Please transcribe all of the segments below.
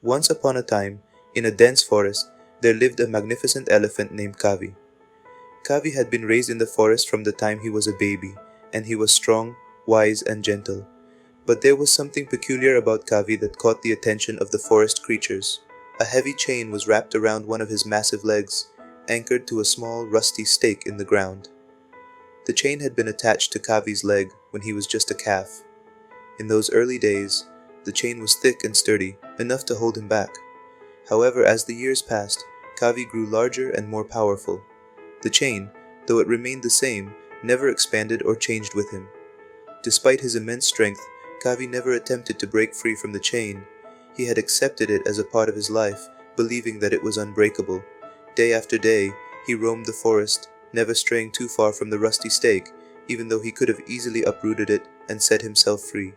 Once upon a time, in a dense forest, there lived a magnificent elephant named Kavi. Kavi had been raised in the forest from the time he was a baby, and he was strong, wise, and gentle. But there was something peculiar about Kavi that caught the attention of the forest creatures. A heavy chain was wrapped around one of his massive legs, anchored to a small, rusty stake in the ground. The chain had been attached to Kavi's leg when he was just a calf. In those early days, the chain was thick and sturdy, enough to hold him back. However, as the years passed, Kavi grew larger and more powerful. The chain, though it remained the same, never expanded or changed with him. Despite his immense strength, Kavi never attempted to break free from the chain. He had accepted it as a part of his life, believing that it was unbreakable. Day after day, he roamed the forest, never straying too far from the rusty stake, even though he could have easily uprooted it and set himself free.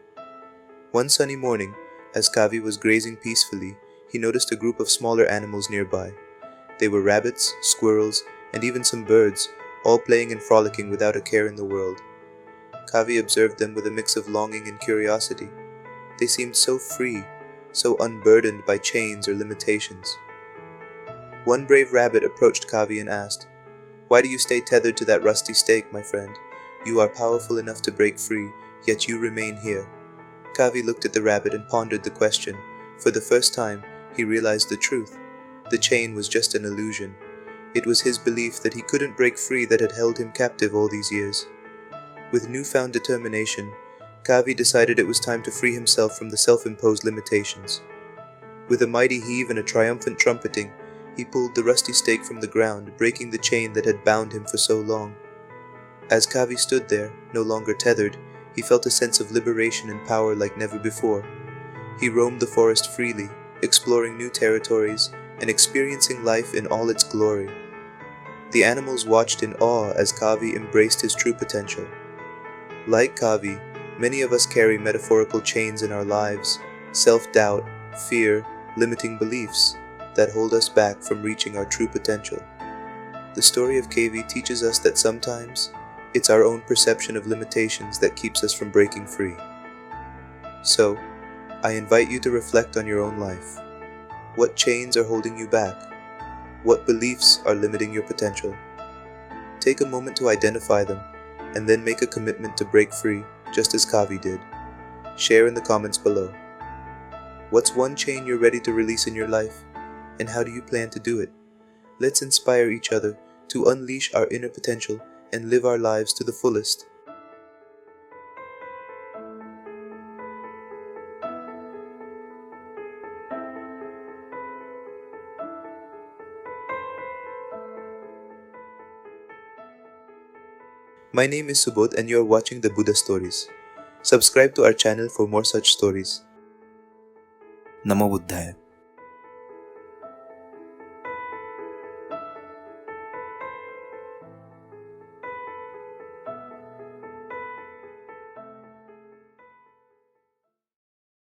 One sunny morning, as Kavi was grazing peacefully, he noticed a group of smaller animals nearby. They were rabbits, squirrels, and even some birds, all playing and frolicking without a care in the world. Kavi observed them with a mix of longing and curiosity. They seemed so free, so unburdened by chains or limitations. One brave rabbit approached Kavi and asked, "Why do you stay tethered to that rusty stake, my friend? You are powerful enough to break free, yet you remain here." Kavi looked at the rabbit and pondered the question. For the first time, he realized the truth. The chain was just an illusion. It was his belief that he couldn't break free that had held him captive all these years. With newfound determination, Kavi decided it was time to free himself from the self-imposed limitations. With a mighty heave and a triumphant trumpeting, he pulled the rusty stake from the ground, breaking the chain that had bound him for so long. As Kavi stood there, no longer tethered, he felt a sense of liberation and power like never before. He roamed the forest freely, exploring new territories and experiencing life in all its glory. The animals watched in awe as Kavi embraced his true potential. Like Kavi, many of us carry metaphorical chains in our lives, self-doubt, fear, limiting beliefs that hold us back from reaching our true potential. The story of Kavi teaches us that sometimes it's our own perception of limitations that keeps us from breaking free. So, I invite you to reflect on your own life. What chains are holding you back? What beliefs are limiting your potential? Take a moment to identify them, and then make a commitment to break free, just as Kavi did. Share in the comments below. What's one chain you're ready to release in your life, and how do you plan to do it? Let's inspire each other to unleash our inner potential and live our lives to the fullest. My name is Subodh and you are watching the Buddha Stories. Subscribe to our channel for more such stories. Namo Buddhaya.